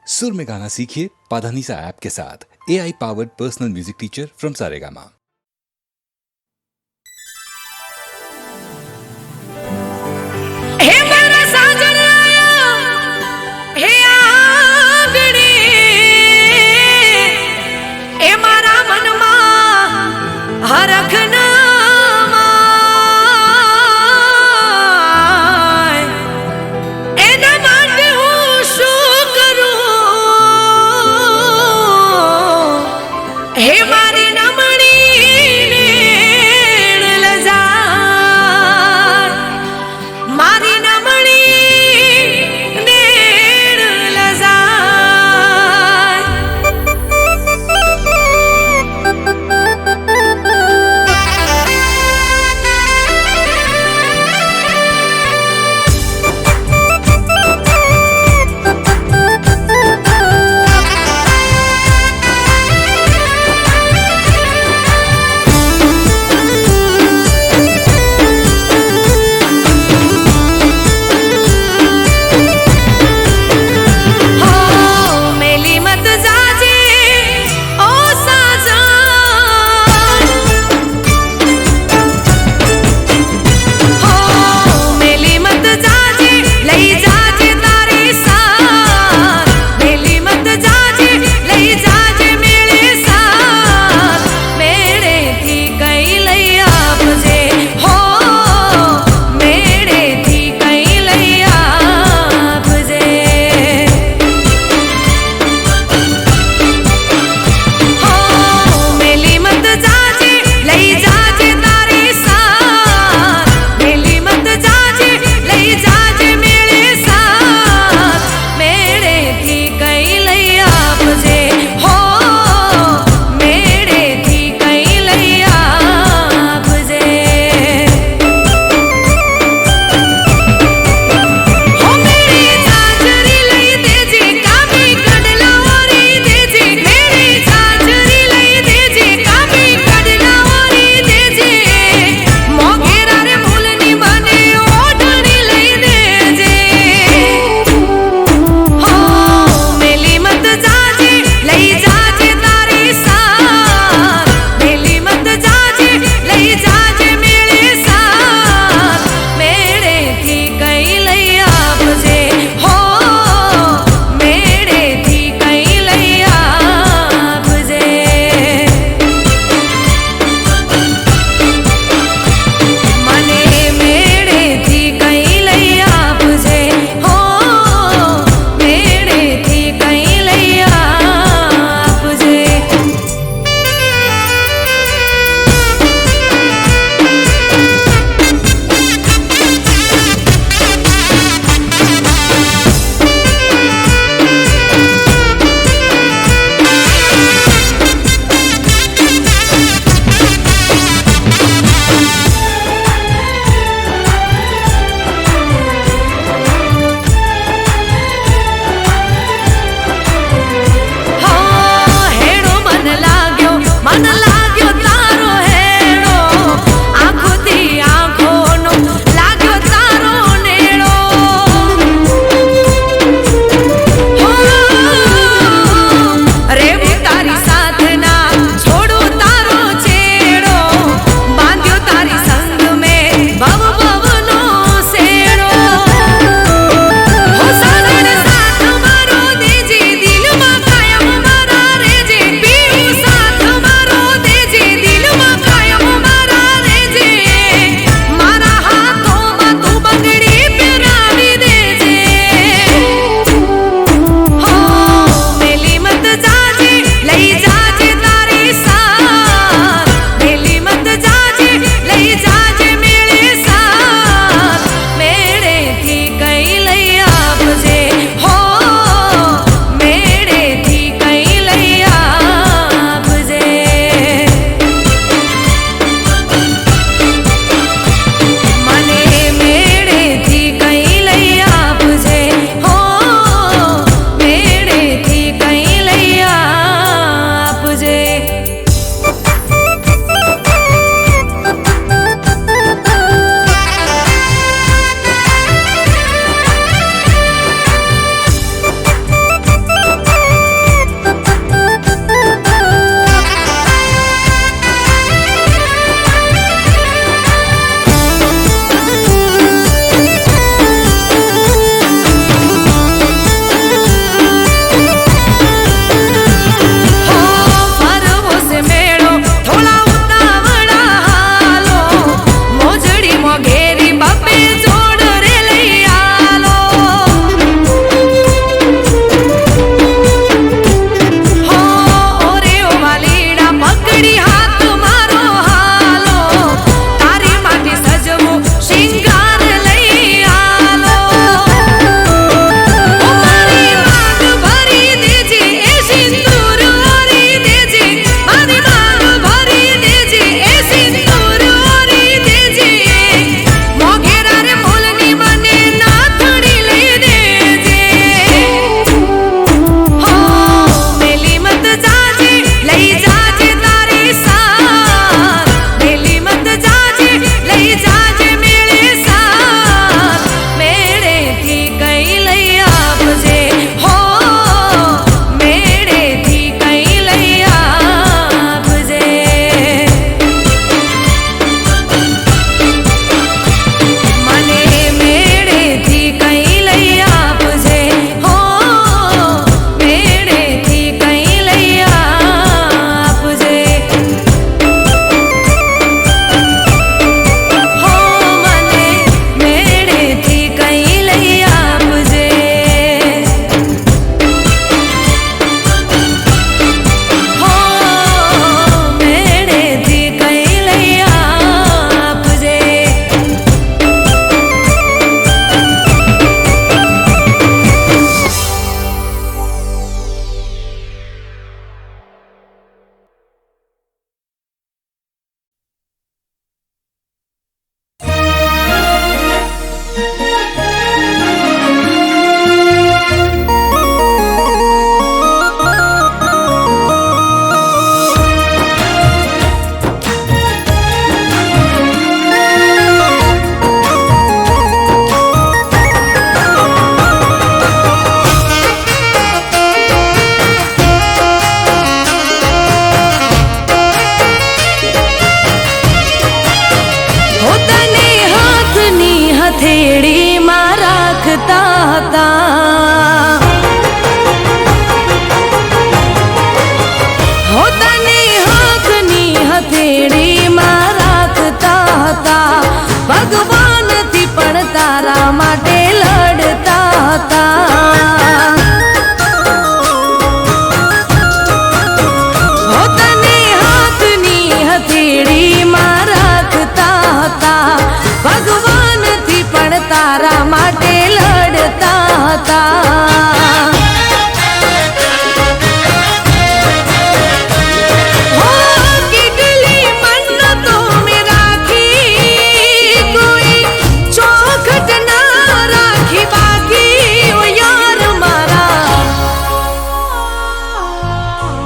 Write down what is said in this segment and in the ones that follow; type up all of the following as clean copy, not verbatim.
सुर में गाना सीखिए पाधानीसा ऐप के साथ। AI powered personal music teacher from Saregama. हे मारा साजन आया हे आंगणे ए मारा मनमा हरखना एना માટે હું શું કરું હે મારી નમણી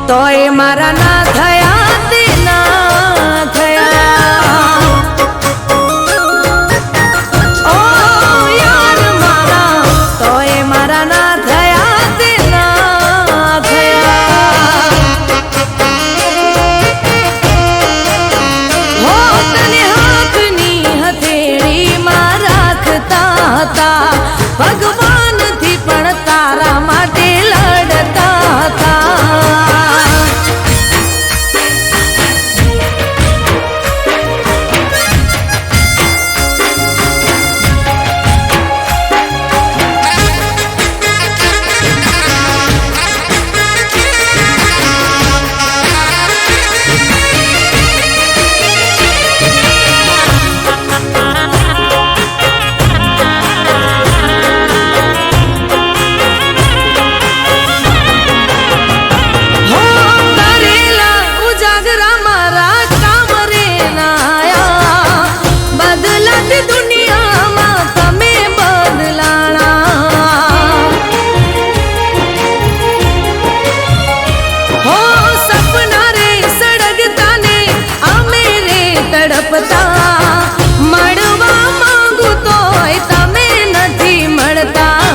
તોય મારા ના થયા તે ના થયા. ઓ યાર મારા તોય મારા ના થયા તે ના થયા. હો તને હાથની હથેળી માં રાખતા હતા, ભગવાનથી પણ તારા માટે લડતા હતા. મળવા માંગુ તોય તમે નથી મળતા.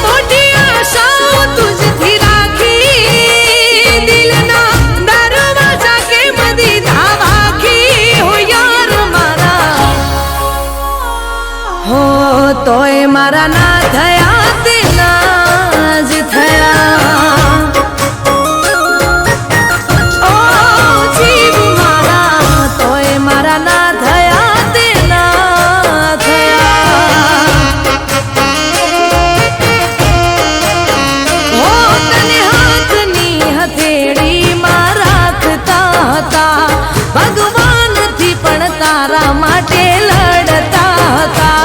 મોટી આશાઓ તુજથી રાખી, દિલના દરવાજા કે બધી ધાવાખી. હો યાર મારા હો તોય મારા ના થયા તે ના જ થયા. ભગવાનથી પણ તારા માટે લડતા હતા.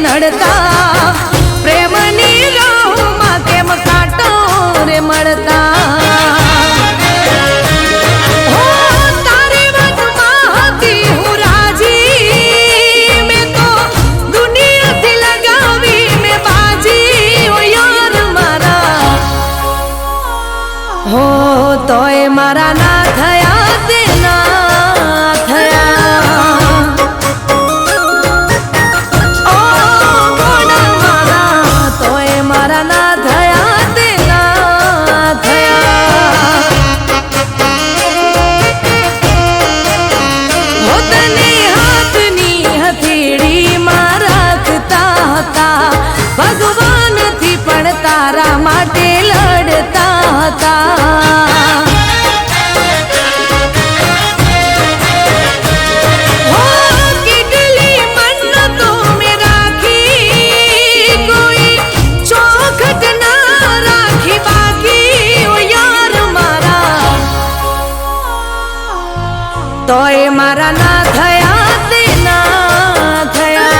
નડતા પ્રેમની રાહમાં કેમ કાંટો રે મળતા. હો તારી વાતમાં હતી હું રાજી, મેં તો દુનિયાથી લગાવી મેં બાજી. ઓ યાર મારા હો તોય મારા ના થયા તે ના થયા. ભગવાનથી પણ તારા માટે લડતા હતા. હો કેટલી મન્નતો મેં રાખી, કોઈ ચોખટ ના રાખી બાકી. ઓ યાર મારા તોય મારા ના થયા તે ના થયા.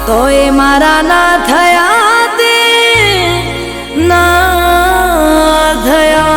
તોય મારા ના થયા તે ના થયા.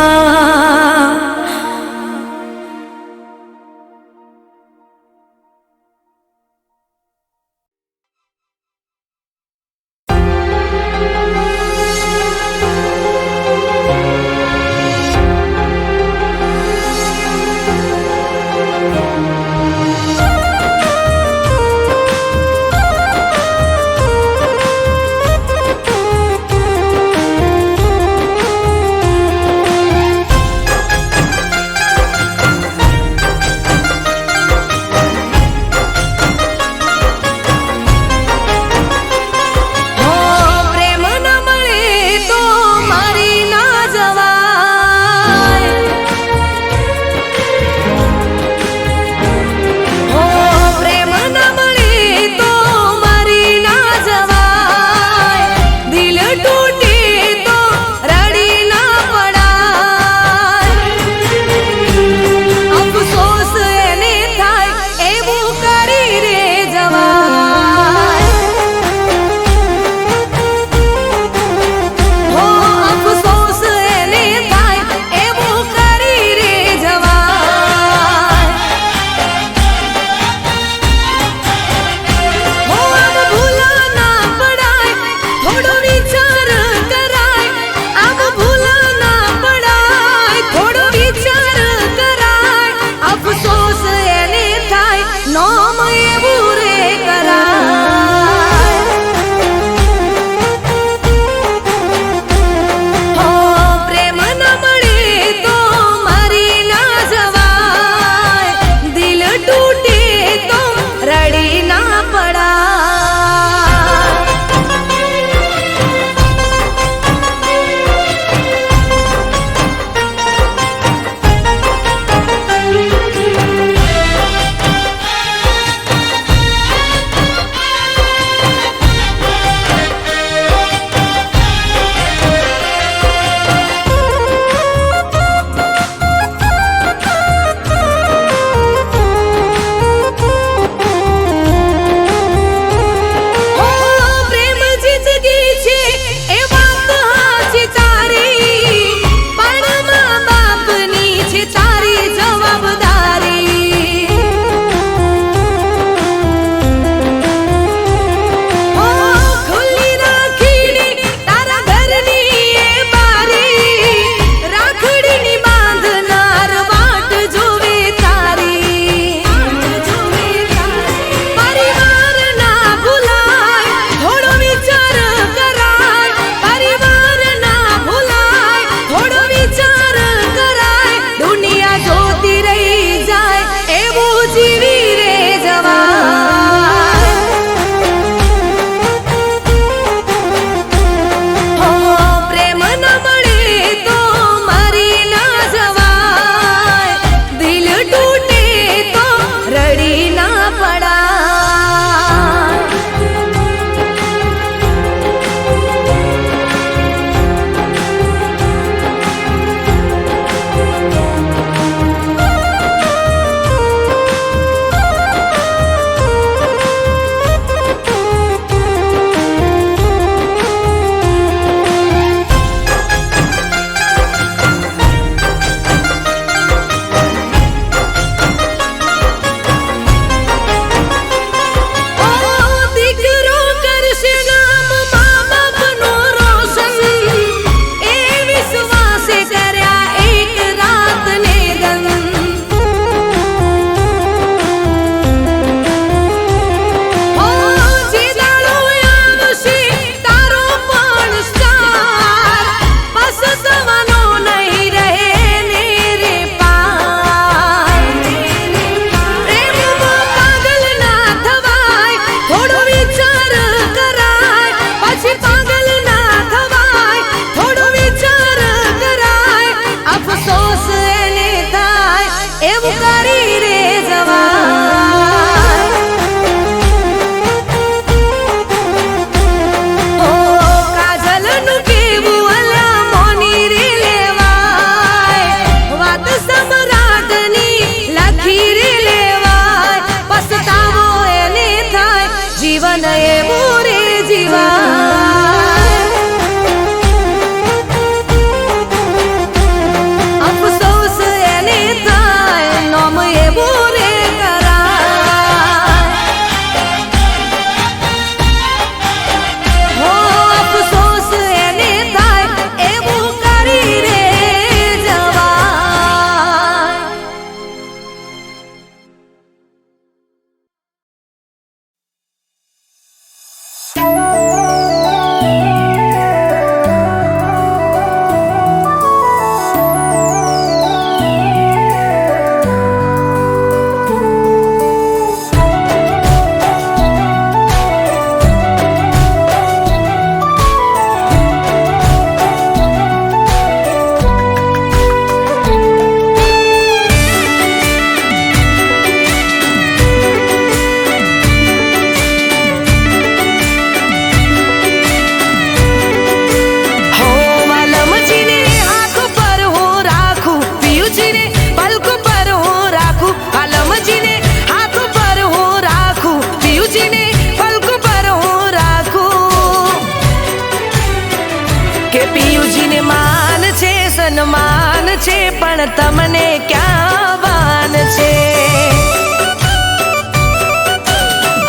કે પિયુજીને માન છે, સન્માન છે, પણ તમને ક્યાં ભાન છે?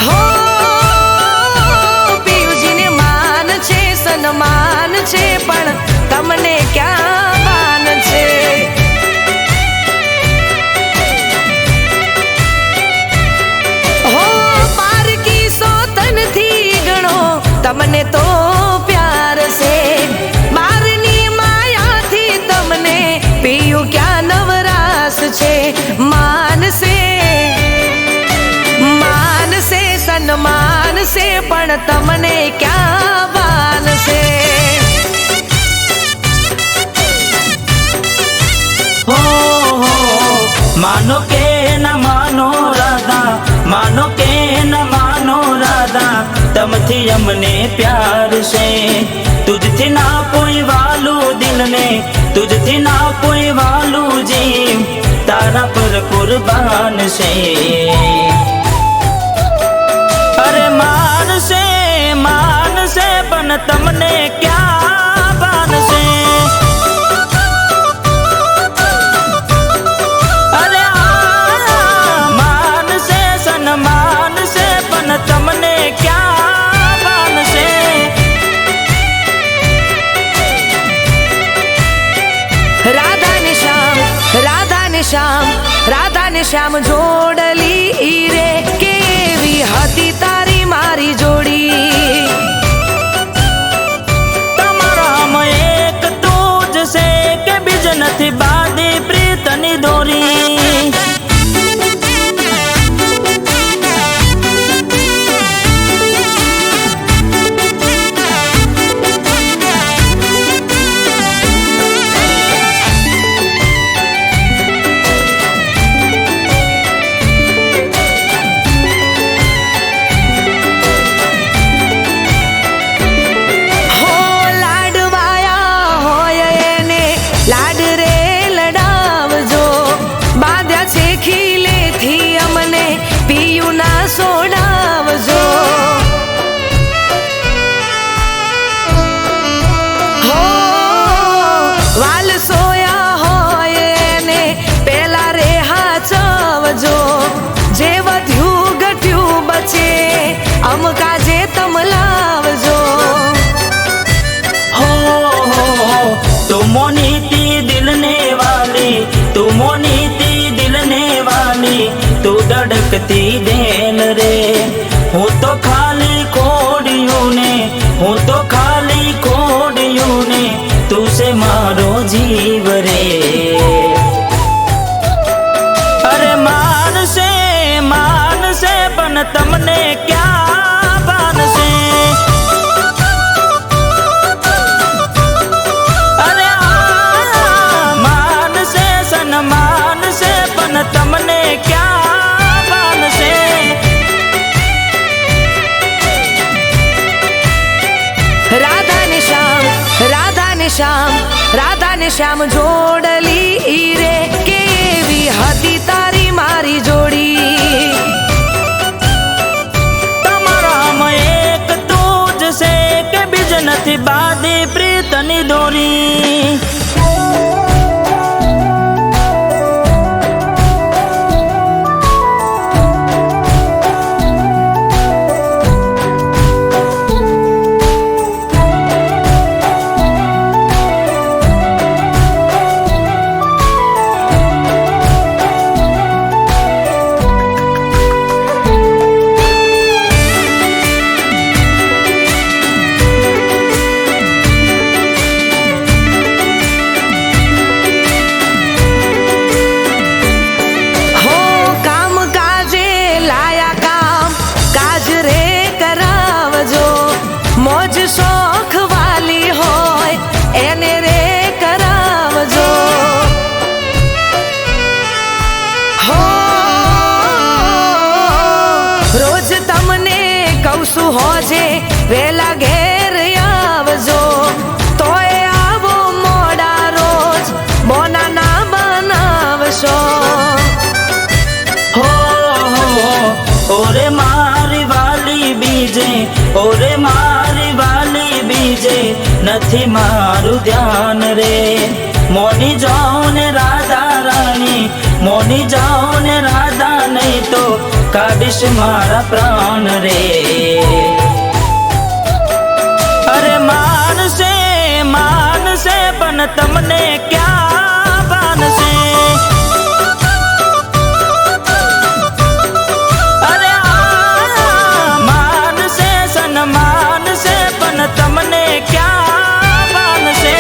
હો પિયુજીને માન છે, સન્માન છે, પણ તમને ક્યાં ભાન છે? હો પારકી સોતનથી ગણો તમને તો પ્યાર છે, બારની માયાથી તમને પિયું ક્યાં નવરાશ છે? માનસે માનસે સન્માન છે, પણ તમને ક્યાં ભાન છે? मानो के न मानो राधा, मानो के न मानो राधा, तमथी अमने प्यार से। तुझथी ना कोई वालू दिल ने, तुझथी ना कोई वालू जीव, तारा पर कुर्बान से। अरे मान से पण तमने क्या बान से? તમને ક્યાં ભાન છે? રાધા ને શ્યામ, રાધા ને શ્યામ, રાધા ને શ્યામ જોડલી રે, કેવી હતી તારી મારી જોડી? તમારામાં એક તું જ છે કે બીજ નથી બાંધી પ્રીતની દોરી? સોડાવજો હો વાલ સોયા હોય ને પેલા રે હાચવજો, જે વધ્યું ઘટ્યું બચે અમકા જે તમ લાવજો. हो तू मोनीती दिल ने वाली, तू मोनीती दिल ने वाली, तू धड़कती देन रे। હું તો ખાલી ખોડિયું ને, હું તો ખાલી ખોડિયું ને, તું છે મારો જીવ રે. અરે માનસે પણ તમને ક્યાં ભાન છે? અરે માનસે સન્માન છે, પણ તમને ક્યાં ભાન છે? રાધા ને શ્યામ, રાધા ને શ્યામ, રાધા ને શ્યામ જોડલી રે, કેવી હતી તારી મારી જોડી? તમારામાં એક તું જ છે કે બીજ નથી બાંધી પ્રીતની દોરી? નથી મારું ધ્યાન રે. મોની જાઓ ને રાધા રાણી, મોની જાઓ ને રાધા, નહીં તો કાઢીશ મારા પ્રાણ રે. અરે માનસે માનસે પણ તમને ક્યાં માનસે. અરે માનસે સન્માન છે પણ તમને ક્યાં માનસે.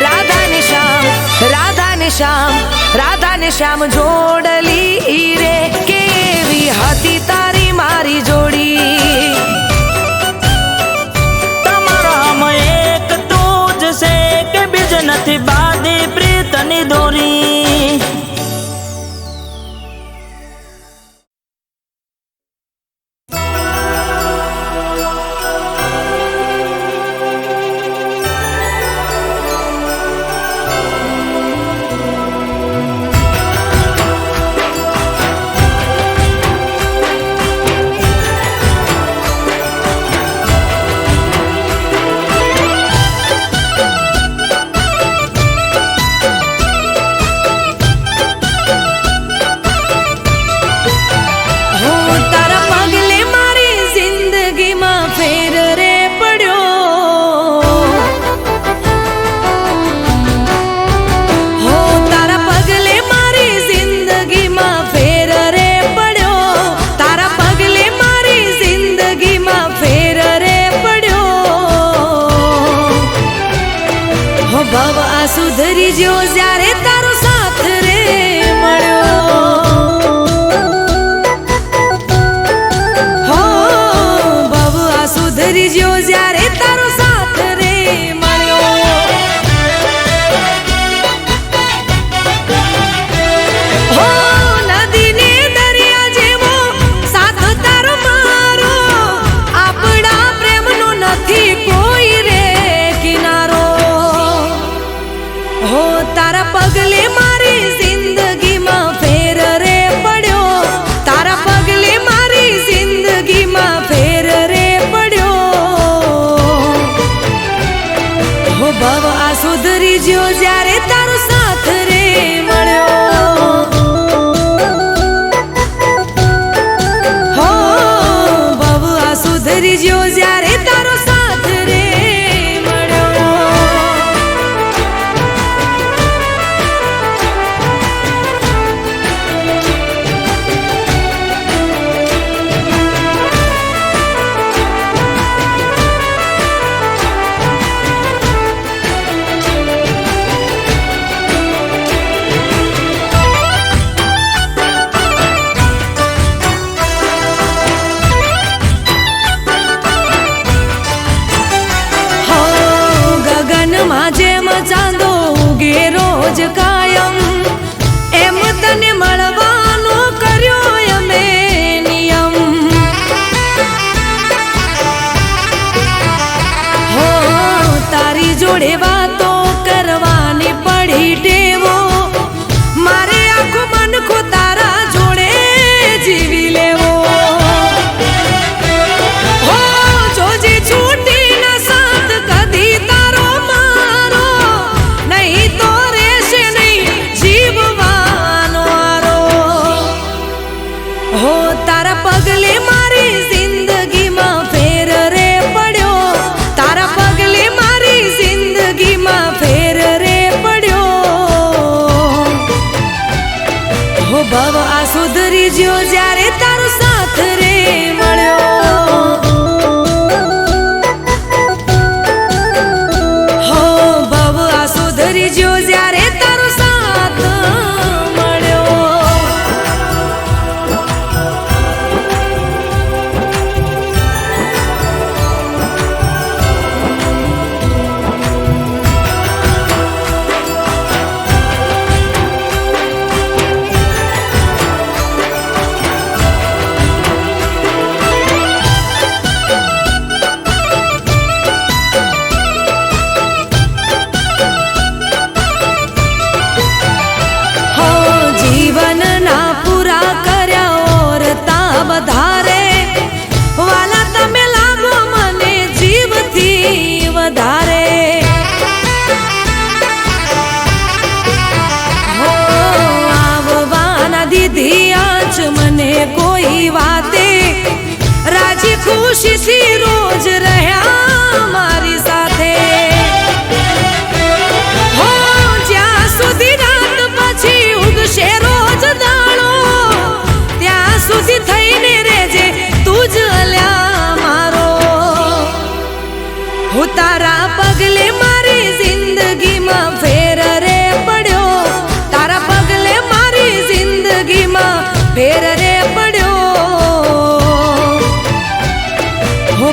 રાધા ને શ્યામ, રાધા ને શ્યામ, રાધા ને શ્યામ જોડલી રે, કેવી હતી તારી મારી જોડી. તમારામાં એક તું જ છે કે બીજ નથી બાંધી પ્રીતની દોરી.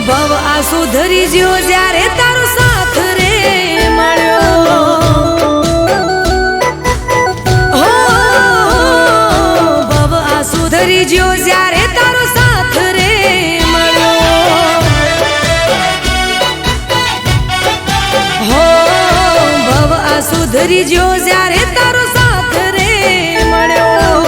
ભવ આ સુધરી જ્યો જ્યારે તારો સાથ રે મળ્યો. હો ભવ આ સુધરી જ્યો જ્યારે તારો સાથ રે મળ્યો. હો ભવ આ સુધરી જ્યો જ્યારે તારો સાથ રે મળ્યો.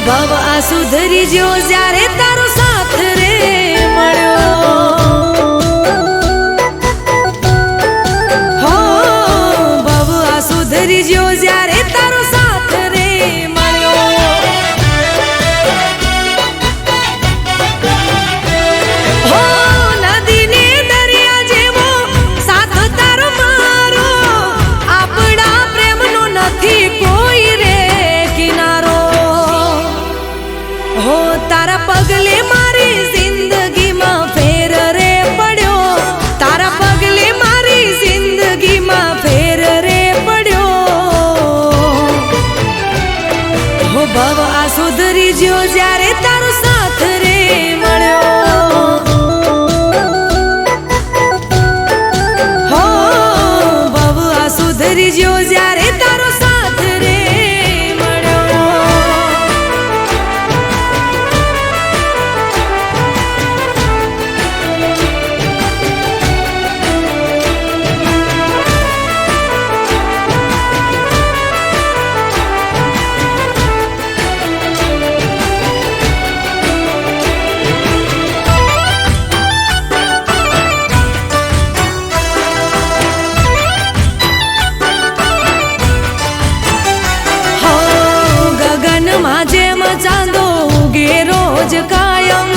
ભવ આ સુધરી જ્યો જ્યારે તારો સાથ રે મળ્યો. હો ભવ આ સુધરી જ્યો જ્યારે તારો સાથ રે મળ્યો. હો નદીને દરિયા જેવો સાથ તારો મારો, આપણા પ્રેમનો નથી કોઈ રે કિનારો. હો તારા પગલે મારી જિંદગીમાં ફેર રે પડ્યો, તારા પગલે મારી જિંદગીમાં ફેર રે પડ્યો. હો ભવ આ સુધરી જ્યો જ્યારે તારો સાથ રે મળ્યો. હો ભવ આ સુધરી જ્યો જ્યારે તારો સાથ રે મળ્યો. જેમ ચાંદો ઉગે રોજ કાયમ,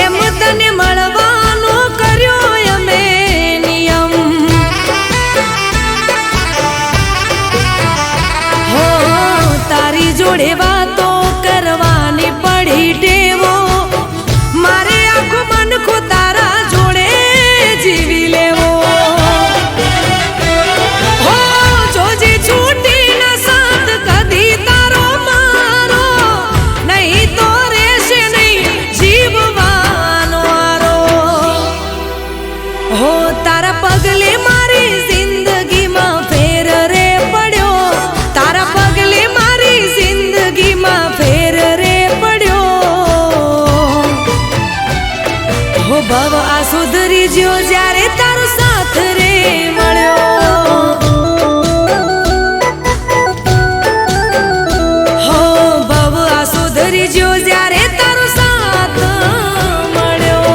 એમ તને મળવાનો કર્યો અમે નિયમ. હો તારી જોડે વાતો કરવાની પડી ટેવો, મારે આખું મન તારા જોડે જીવી લેવો. હો જોજે છૂટી ના સાથ કદી તારો પગલે મારી જિંદગીમાં ફેર રે પડ્યો, તારા પગલે મારી જિંદગીમાં ફેર રે પડ્યો. હો ભવ આ સુધરી જ્યો જ્યારે તારો સાથ રે મળ્યો. હો ભવ આ સુધરી જ્યો જ્યારે તારો સાથ મળ્યો.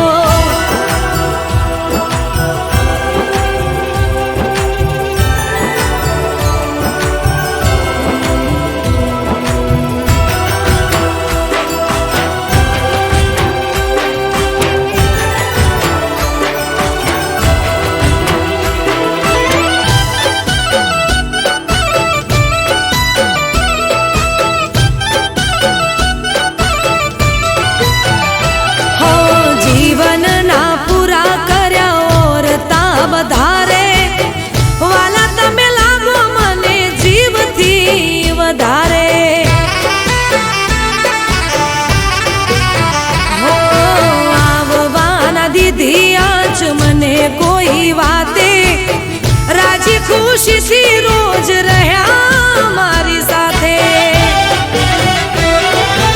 ખુશીથી રોજ રહ્યા મારી સાથે.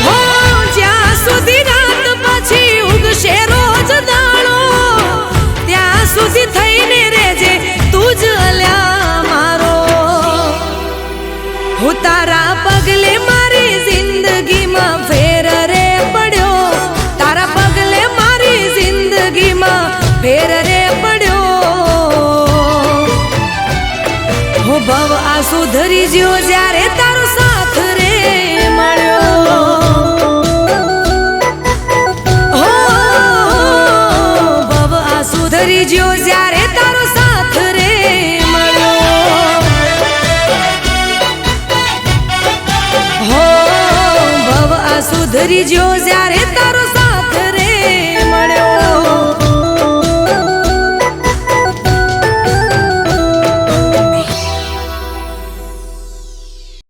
હો જ્યાં સુધી રાત પછી ઉગશે રોજ દાડો, મરી જ્યો જ્યારે